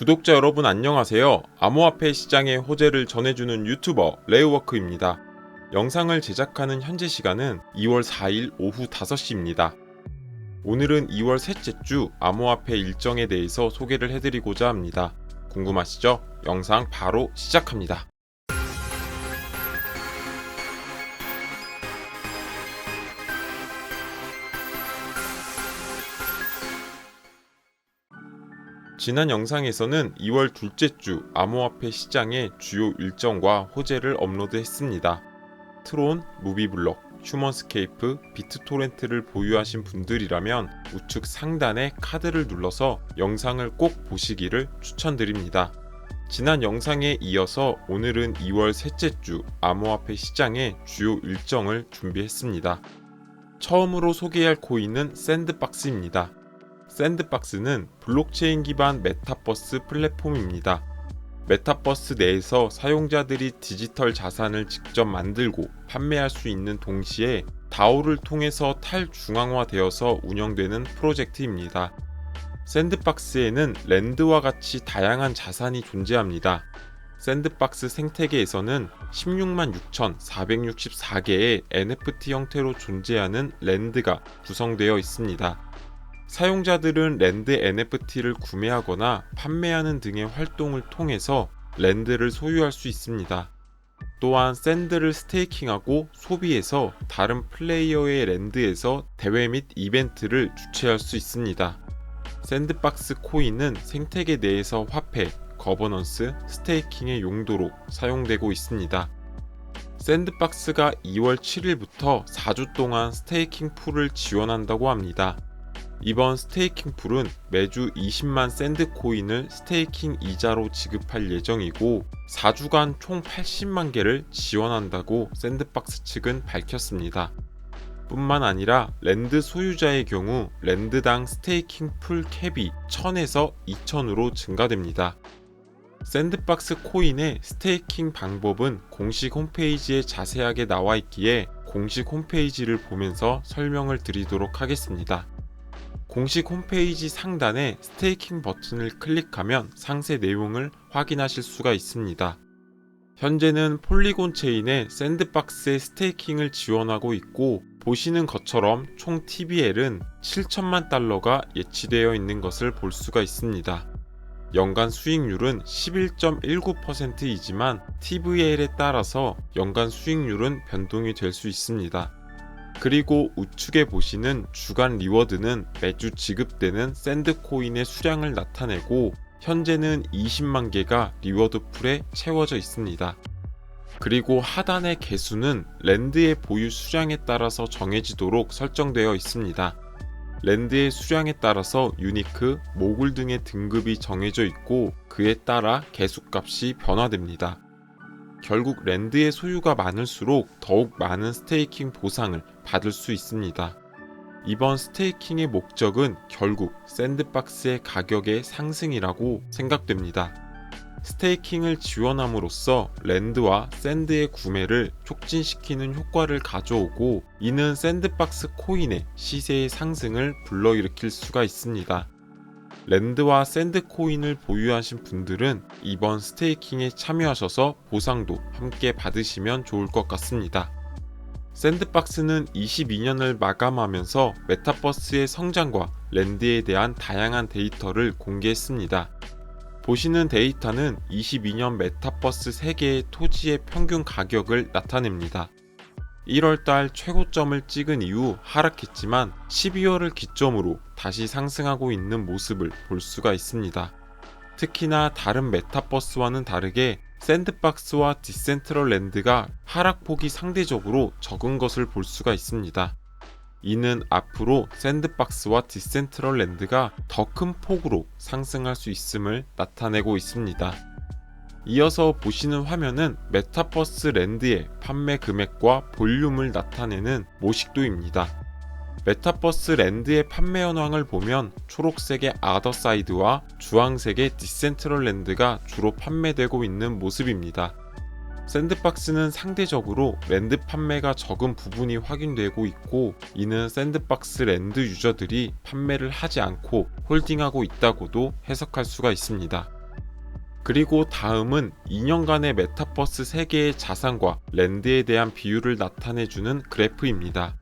구독자 여러분 안녕하세요. 암호화폐 시장의 호재를 전해주는 유튜버 레이워크입니다. 영상을 제작하는 현재 시간은 2월 4일 오후 5시입니다. 오늘은 2월 셋째 주 암호화폐 일정에 대해서 소개를 해드리고자 합니다. 궁금하시죠? 영상 바로 시작합니다. 지난 영상에서는 2월 둘째 주 암호화폐 시장의 주요 일정과 호재를 업로드했습니다. 트론, 무비블럭, 휴먼스케이프, 비트토렌트를 보유하신 분들이라면 우측 상단에 카드를 눌러서 영상을 꼭 보시기를 추천드립니다. 지난 영상에 이어서 오늘은 2월 셋째 주 암호화폐 시장의 주요 일정을 준비했습니다. 처음으로 소개할 코인은 샌드박스입니다. 샌드박스는 블록체인 기반 메타버스 플랫폼입니다. 메타버스 내에서 사용자들이 디지털 자산을 직접 만들고 판매할 수 있는 동시에 다오를 통해서 탈중앙화되어서 운영되는 프로젝트입니다. 샌드박스에는 랜드와 같이 다양한 자산이 존재합니다. 샌드박스 생태계에서는 166,464개의 NFT 형태로 존재하는 랜드가 구성되어 있습니다. 사용자들은 랜드 NFT를 구매하거나 판매하는 등의 활동을 통해서 랜드를 소유할 수 있습니다. 또한 샌드를 스테이킹하고 소비해서 다른 플레이어의 랜드에서 대회 및 이벤트를 주최할 수 있습니다. 샌드박스 코인은 생태계 내에서 화폐, 거버넌스, 스테이킹의 용도로 사용되고 있습니다. 샌드박스가 2월 7일부터 4주 동안 스테이킹 풀을 지원한다고 합니다. 이번 스테이킹 풀은 매주 20만 샌드 코인을 스테이킹 이자로 지급할 예정이고 4주간 총 80만 개를 지원한다고 샌드박스 측은 밝혔습니다. 뿐만 아니라 랜드 소유자의 경우 랜드당 스테이킹 풀 캡이 1000에서 2000으로 증가됩니다. 샌드박스 코인의 스테이킹 방법은 공식 홈페이지에 자세하게 나와 있기에 공식 홈페이지를 보면서 설명을 드리도록 하겠습니다. 공식 홈페이지 상단에 스테이킹 버튼을 클릭하면 상세 내용을 확인하실 수가 있습니다. 현재는 폴리곤 체인에 샌드박스의 스테이킹을 지원하고 있고 보시는 것처럼 총 TVL은 7천만 달러가 예치되어 있는 것을 볼 수가 있습니다. 연간 수익률은 11.19%이지만 TVL에 따라서 연간 수익률은 변동이 될 수 있습니다. 그리고 우측에 보시는 주간 리워드는 매주 지급되는 샌드 코인의 수량을 나타내고 현재는 20만 개가 리워드 풀에 채워져 있습니다. 그리고 하단의 개수는 랜드의 보유 수량에 따라서 정해지도록 설정되어 있습니다. 랜드의 수량에 따라서 유니크, 모굴 등의 등급이 정해져 있고 그에 따라 개수값이 변화됩니다. 결국 랜드의 소유가 많을수록 더욱 많은 스테이킹 보상을 받을 수 있습니다. 이번 스테이킹의 목적은 결국 샌드박스의 가격의 상승이라고 생각됩니다. 스테이킹을 지원함으로써 랜드와 샌드의 구매를 촉진시키는 효과를 가져오고 이는 샌드박스 코인의 시세의 상승을 불러일으킬 수가 있습니다. 랜드와 샌드 코인을 보유하신 분들은 이번 스테이킹에 참여하셔서 보상도 함께 받으시면 좋을 것 같습니다. 샌드박스는 22년을 마감하면서 메타버스의 성장과 랜드에 대한 다양한 데이터를 공개했습니다. 보시는 데이터는 22년 메타버스 세계의 토지의 평균 가격을 나타냅니다. 1월달 최고점을 찍은 이후 하락했지만 12월을 기점으로 다시 상승하고 있는 모습을 볼 수가 있습니다. 특히나 다른 메타버스와는 다르게 샌드박스와 디센트럴랜드가 하락폭이 상대적으로 적은 것을 볼 수가 있습니다. 이는 앞으로 샌드박스와 디센트럴랜드가 더 큰 폭으로 상승할 수 있음을 나타내고 있습니다. 이어서 보시는 화면은 메타버스 랜드의 판매 금액과 볼륨을 나타내는 모식도입니다. 메타버스 랜드의 판매 현황을 보면 초록색의 아더사이드와 주황색의 디센트럴랜드가 주로 판매되고 있는 모습입니다. 샌드박스는 상대적으로 랜드 판매가 적은 부분이 확인되고 있고 이는 샌드박스 랜드 유저들이 판매를 하지 않고 홀딩하고 있다고도 해석할 수가 있습니다. 그리고 다음은 2년간의 메타버스 세계의 자산과 랜드에 대한 비율을 나타내주는 그래프입니다.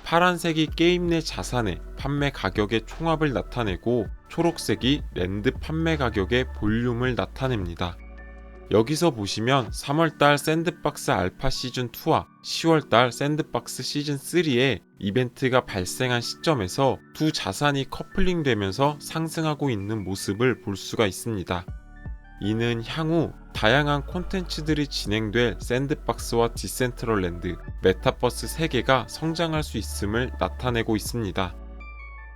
파란색이 게임 내 자산의 판매 가격의 총합을 나타내고 초록색이 랜드 판매 가격의 볼륨을 나타냅니다. 여기서 보시면 3월달 샌드박스 알파 시즌2와 10월달 샌드박스 시즌3의 이벤트가 발생한 시점에서 두 자산이 커플링 되면서 상승하고 있는 모습을 볼 수가 있습니다. 이는 향후 다양한 콘텐츠들이 진행될 샌드박스와 디센트럴랜드, 메타버스 세계가 성장할 수 있음을 나타내고 있습니다.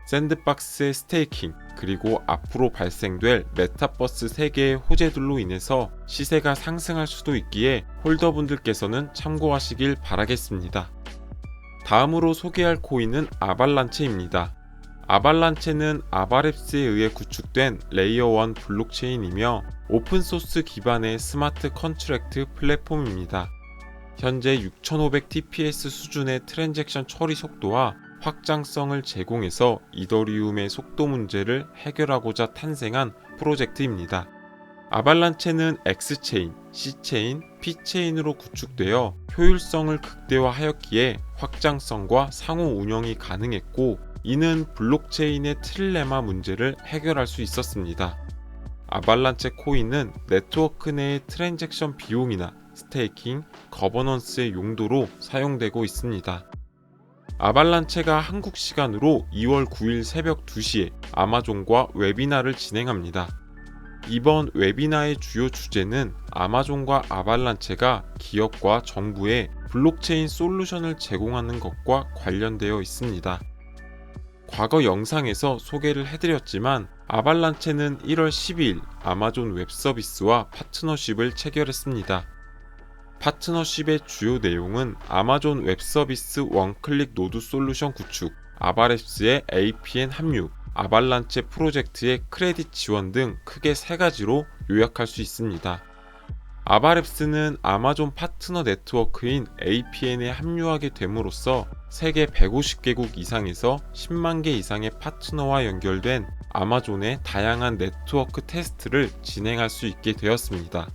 샌드박스의 스테이킹, 그리고 앞으로 발생될 메타버스 세계의 호재들로 인해서 시세가 상승할 수도 있기에 홀더분들께서는 참고하시길 바라겠습니다. 다음으로 소개할 코인은 아발란체입니다. 아발란체는 아바랩스에 의해 구축된 레이어 1 블록체인이며 오픈소스 기반의 스마트 컨트랙트 플랫폼입니다. 현재 6500TPS 수준의 트랜잭션 처리 속도와 확장성을 제공해서 이더리움의 속도 문제를 해결하고자 탄생한 프로젝트입니다. 아발란체는 X체인, C체인, P체인으로 구축되어 효율성을 극대화하였기에 확장성과 상호 운영이 가능했고, 이는 블록체인의 트릴레마 문제를 해결할 수 있었습니다. 아발란체 코인은 네트워크 내의 트랜잭션 비용이나 스테이킹, 거버넌스의 용도로 사용되고 있습니다. 아발란체가 한국 시간으로 2월 9일 새벽 2시에 아마존과 웨비나를 진행합니다. 이번 웨비나의 주요 주제는 아마존과 아발란체가 기업과 정부에 블록체인 솔루션을 제공하는 것과 관련되어 있습니다. 과거 영상에서 소개를 해드렸지만 아발란체는 1월 12일 아마존 웹서비스와 파트너십을 체결했습니다. 파트너십의 주요 내용은 아마존 웹서비스 원클릭 노드 솔루션 구축, 아바랩스의 APN 합류, 아발란체 프로젝트의 크레딧 지원 등 크게 3가지로 요약할 수 있습니다. 아바랩스는 아마존 파트너 네트워크인 APN에 합류하게 됨으로써 세계 150개국 이상에서 10만 개 이상의 파트너와 연결된 아마존의 다양한 네트워크 테스트를 진행할 수 있게 되었습니다.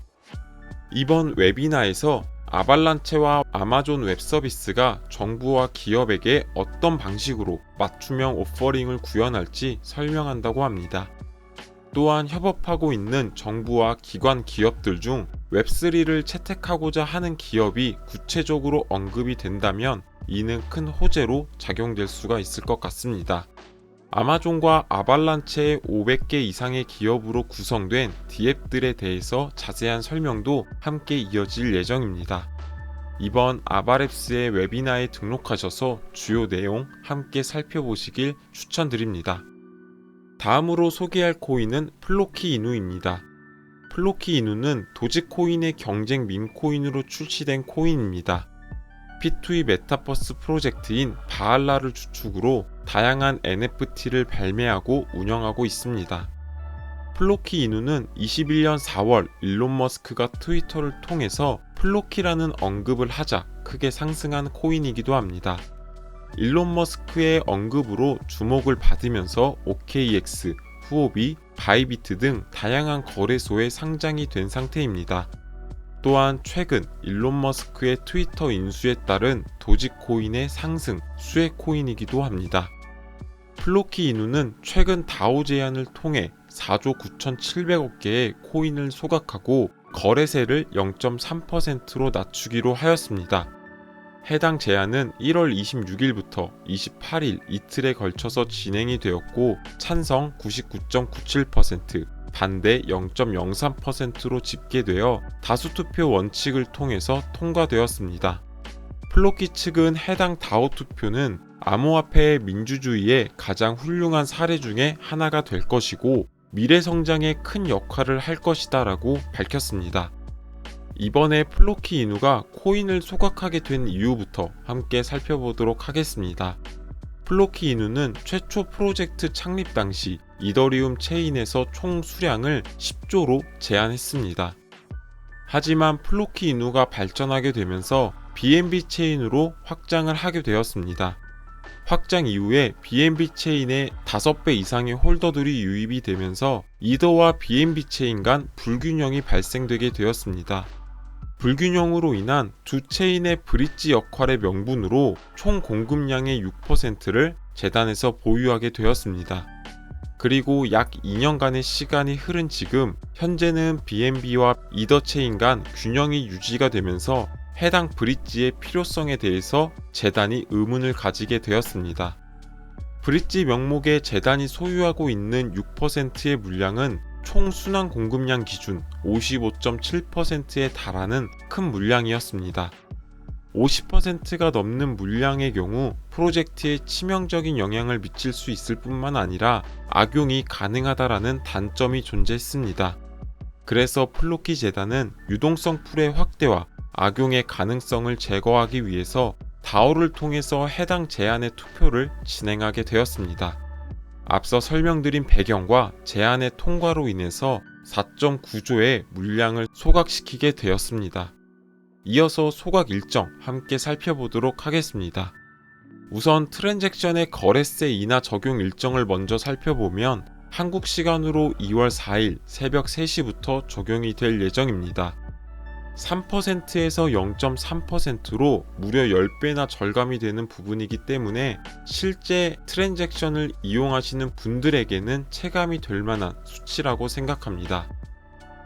이번 웨비나에서 아발란체와 아마존 웹서비스가 정부와 기업에게 어떤 방식으로 맞춤형 오퍼링을 구현할지 설명한다고 합니다. 또한 협업하고 있는 정부와 기관 기업들 중 웹3를 채택하고자 하는 기업이 구체적으로 언급이 된다면 이는 큰 호재로 작용될 수가 있을 것 같습니다. 아마존과 아발란체의 500개 이상의 기업으로 구성된 D앱들에 대해서 자세한 설명도 함께 이어질 예정입니다. 이번 아바랩스의 웨비나에 등록하셔서 주요 내용 함께 살펴보시길 추천드립니다. 다음으로 소개할 코인은 플로키 이누입니다. 플로키 이누는 도지코인의 경쟁 밈코인으로 출시된 코인입니다. P2E 메타버스 프로젝트인 바알라를 주축으로 다양한 NFT를 발매하고 운영하고 있습니다. 플로키 이누는 21년 4월 일론 머스크가 트위터를 통해서 플로키라는 언급을 하자 크게 상승한 코인이기도 합니다. 일론 머스크의 언급으로 주목을 받으면서 OKX, 후오비, 바이비트 등 다양한 거래소에 상장이 된 상태입니다. 또한 최근 일론 머스크의 트위터 인수에 따른 도지코인의 상승, 수혜 코인이기도 합니다. 플로키 이누는 최근 다오 제안을 통해 4조 9,700억 개의 코인을 소각하고 거래세를 0.3%로 낮추기로 하였습니다. 해당 제안은 1월 26일부터 28일 이틀에 걸쳐서 진행이 되었고 찬성 99.97%, 반대 0.03%로 집계되어 다수투표 원칙을 통해서 통과되었습니다. 플로키 측은 해당 다오 투표는 암호화폐의 민주주의의 가장 훌륭한 사례 중에 하나가 될 것이고 미래 성장에 큰 역할을 할 것이다 라고 밝혔습니다. 이번에 플로키 이누가 코인을 소각하게 된 이유부터 함께 살펴보도록 하겠습니다. 플로키 이누는 최초 프로젝트 창립 당시 이더리움 체인에서 총 수량을 10조로 제한했습니다. 하지만 플로키 이누가 발전하게 되면서 BNB 체인으로 확장을 하게 되었습니다. 확장 이후에 BNB 체인에 5배 이상의 홀더들이 유입이 되면서 이더와 BNB 체인 간 불균형이 발생되게 되었습니다. 불균형으로 인한 두 체인의 브릿지 역할의 명분으로 총 공급량의 6%를 재단에서 보유하게 되었습니다. 그리고 약 2년간의 시간이 흐른 지금 현재는 BNB와 이더 체인 간 균형이 유지가 되면서 해당 브릿지의 필요성에 대해서 재단이 의문을 가지게 되었습니다. 브릿지 명목의 재단이 소유하고 있는 6%의 물량은 총 순환 공급량 기준 55.7%에 달하는 큰 물량이었습니다. 50%가 넘는 물량의 경우 프로젝트에 치명적인 영향을 미칠 수 있을 뿐만 아니라 악용이 가능하다라는 단점이 존재했습니다. 그래서 플로키 재단은 유동성 풀의 확대와 악용의 가능성을 제거하기 위해서 다오를 통해서 해당 제안의 투표를 진행하게 되었습니다. 앞서 설명드린 배경과 제안의 통과로 인해서 4.9조의 물량을 소각시키게 되었습니다. 이어서 소각 일정 함께 살펴보도록 하겠습니다. 우선 트랜잭션의 거래세 인하 적용 일정을 먼저 살펴보면 한국 시간으로 2월 4일 새벽 3시부터 적용이 될 예정입니다. 3%에서 0.3%로 무려 10배나 절감이 되는 부분이기 때문에 실제 트랜잭션을 이용하시는 분들에게는 체감이 될 만한 수치라고 생각합니다.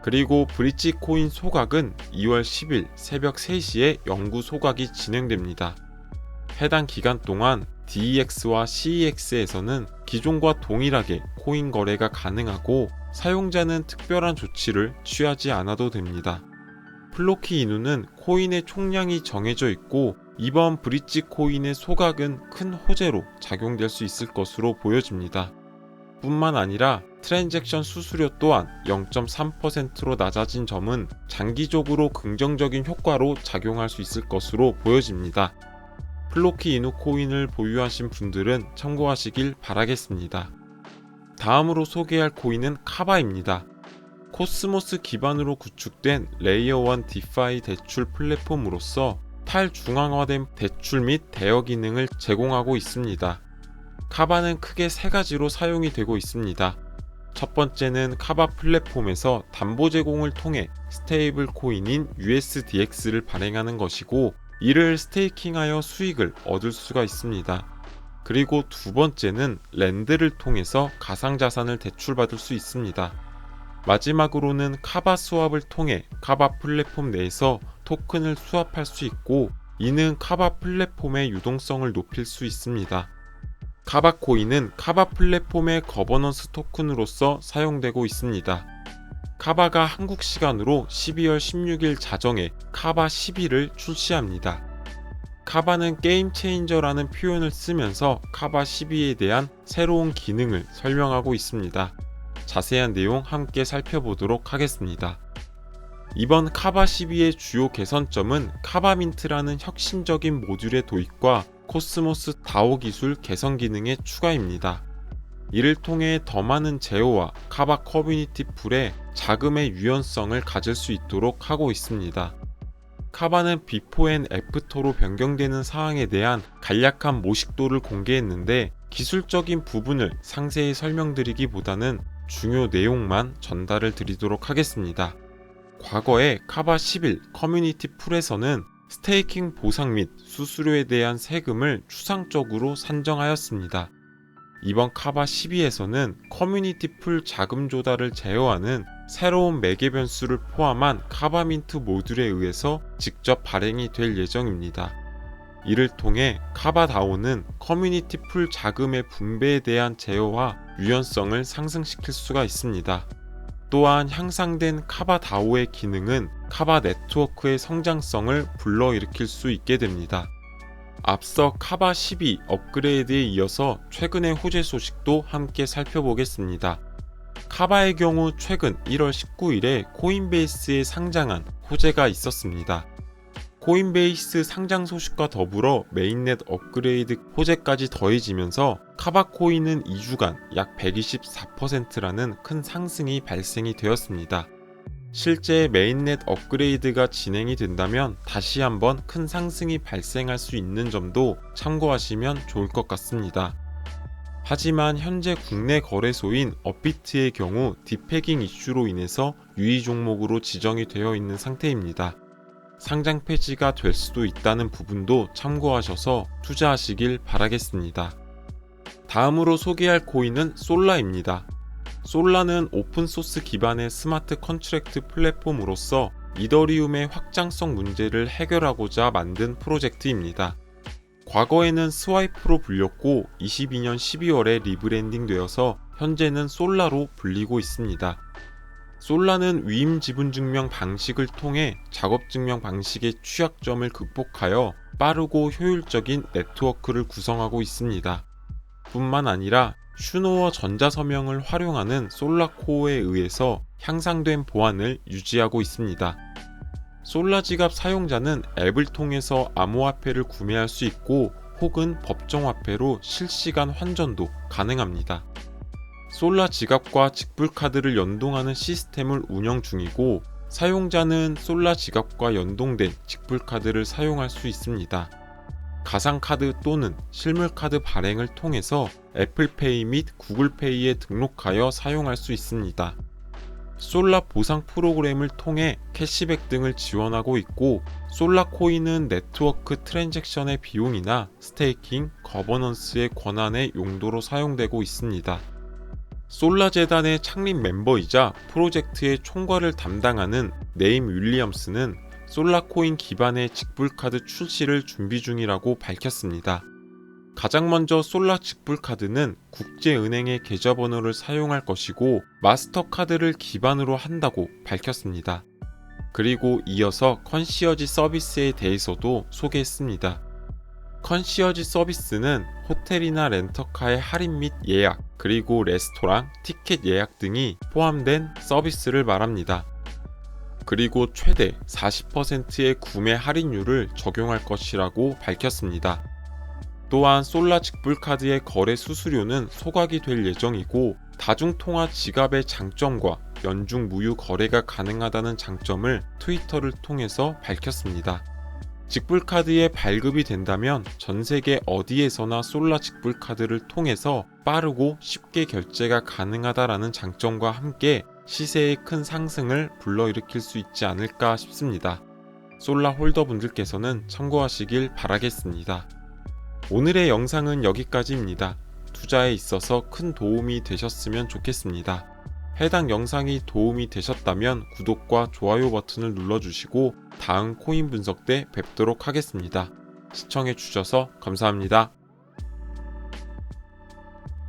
그리고 브릿지 코인 소각은 2월 10일 새벽 3시에 영구 소각이 진행됩니다. 해당 기간 동안 DEX와 CEX에서는 기존과 동일하게 코인 거래가 가능하고 사용자는 특별한 조치를 취하지 않아도 됩니다. 플로키 인후는 코인의 총량이 정해져 있고 이번 브릿지 코인의 소각은 큰 호재로 작용될 수 있을 것으로 보여집니다. 뿐만 아니라 트랜잭션 수수료 또한 0.3%로 낮아진 점은 장기적으로 긍정적인 효과로 작용할 수 있을 것으로 보여집니다. 플로키 인후 코인을 보유하신 분들은 참고하시길 바라겠습니다. 다음으로 소개할 코인은 카바입니다. 코스모스 기반으로 구축된 레이어 1 디파이 대출 플랫폼으로서 탈중앙화된 대출 및 대여 기능을 제공하고 있습니다. 카바는 크게 세 가지로 사용이 되고 있습니다. 첫 번째는 카바 플랫폼에서 담보 제공을 통해 스테이블 코인인 USDX를 발행하는 것이고 이를 스테이킹하여 수익을 얻을 수가 있습니다. 그리고 두 번째는 랜드를 통해서 가상자산을 대출받을 수 있습니다. 마지막으로는 카바 수합을 통해 카바 플랫폼 내에서 토큰을 수합할 수 있고 이는 카바 플랫폼의 유동성을 높일 수 있습니다. 카바 코인은 카바 플랫폼의 거버넌스 토큰으로서 사용되고 있습니다. 카바가 한국 시간으로 12월 16일 자정에 카바 12를 출시합니다. 카바는 게임 체인저라는 표현을 쓰면서 카바 12에 대한 새로운 기능을 설명하고 있습니다. 자세한 내용 함께 살펴보도록 하겠습니다. 이번 카바 12의 주요 개선점은 카바민트라는 혁신적인 모듈의 도입과 코스모스 다오 기술 개선 기능의 추가입니다. 이를 통해 더 많은 제어와 카바 커뮤니티 풀에 자금의 유연성을 가질 수 있도록 하고 있습니다. 카바는 비포 앤 애프터로 변경되는 사항에 대한 간략한 모식도를 공개했는데 기술적인 부분을 상세히 설명드리기보다는 중요 내용만 전달을 드리도록 하겠습니다. 과거에 카바 11 커뮤니티 풀에서는 스테이킹 보상 및 수수료에 대한 세금을 추상적으로 산정하였습니다. 이번 카바 12에서는 커뮤니티 풀 자금 조달을 제어하는 새로운 매개 변수를 포함한 카바민트 모듈에 의해서 직접 발행이 될 예정입니다. 이를 통해 카바다오는 커뮤니티 풀 자금의 분배에 대한 제어와 유연성을 상승시킬 수가 있습니다. 또한 향상된 카바다오의 기능은 카바 네트워크의 성장성을 불러일으킬 수 있게 됩니다. 앞서 카바 12 업그레이드에 이어서 최근의 호재 소식도 함께 살펴보겠습니다. 카바의 경우 최근 1월 19일에 코인베이스에 상장한 호재가 있었습니다. 코인베이스 상장 소식과 더불어 메인넷 업그레이드 호재까지 더해지면서 카바코인은 2주간 약 124%라는 큰 상승이 발생이 되었습니다. 실제 메인넷 업그레이드가 진행이 된다면 다시 한번 큰 상승이 발생할 수 있는 점도 참고하시면 좋을 것 같습니다. 하지만 현재 국내 거래소인 업비트의 경우 디패깅 이슈로 인해서 유의 종목으로 지정이 되어 있는 상태입니다. 상장 폐지가 될 수도 있다는 부분도 참고하셔서 투자하시길 바라겠습니다. 다음으로 소개할 코인은 솔라입니다. 솔라는 오픈소스 기반의 스마트 컨트랙트 플랫폼으로서 이더리움의 확장성 문제를 해결하고자 만든 프로젝트입니다. 과거에는 스와이프로 불렸고 22년 12월에 리브랜딩 되어서 현재는 솔라로 불리고 있습니다. 솔라는 위임 지분 증명 방식을 통해 작업 증명 방식의 취약점을 극복하여 빠르고 효율적인 네트워크를 구성하고 있습니다. 뿐만 아니라 슈노어 전자서명을 활용하는 솔라코어에 의해서 향상된 보안을 유지하고 있습니다. 솔라 지갑 사용자는 앱을 통해서 암호화폐를 구매할 수 있고 혹은 법정화폐로 실시간 환전도 가능합니다. 솔라 지갑과 직불카드를 연동하는 시스템을 운영 중이고 사용자는 솔라 지갑과 연동된 직불카드를 사용할 수 있습니다. 가상카드 또는 실물카드 발행을 통해서 애플페이 및 구글페이에 등록하여 사용할 수 있습니다. 솔라 보상 프로그램을 통해 캐시백 등을 지원하고 있고 솔라 코인은 네트워크 트랜잭션의 비용이나 스테이킹, 거버넌스의 권한의 용도로 사용되고 있습니다. 솔라 재단의 창립 멤버이자 프로젝트의 총괄을 담당하는 네임 윌리엄스는 솔라 코인 기반의 직불카드 출시를 준비 중이라고 밝혔습니다. 가장 먼저 솔라 직불카드는 국제은행의 계좌번호를 사용할 것이고 마스터카드를 기반으로 한다고 밝혔습니다. 그리고 이어서 컨시어지 서비스에 대해서도 소개했습니다. 컨시어지 서비스는 호텔이나 렌터카의 할인 및 예약, 그리고 레스토랑, 티켓 예약 등이 포함된 서비스를 말합니다. 그리고 최대 40%의 구매 할인율을 적용할 것이라고 밝혔습니다. 또한 솔라 직불카드의 거래 수수료는 소각이 될 예정이고 다중통화 지갑의 장점과 연중 무휴 거래가 가능하다는 장점을 트위터를 통해서 밝혔습니다. 직불카드에 발급이 된다면 전세계 어디에서나 솔라 직불카드를 통해서 빠르고 쉽게 결제가 가능하다라는 장점과 함께 시세의 큰 상승을 불러일으킬 수 있지 않을까 싶습니다. 솔라 홀더분들께서는 참고하시길 바라겠습니다. 오늘의 영상은 여기까지입니다. 투자에 있어서 큰 도움이 되셨으면 좋겠습니다. 해당 영상이 도움이 되셨다면 구독과 좋아요 버튼을 눌러주시고 다음 코인 분석 때 뵙도록 하겠습니다. 시청해주셔서 감사합니다.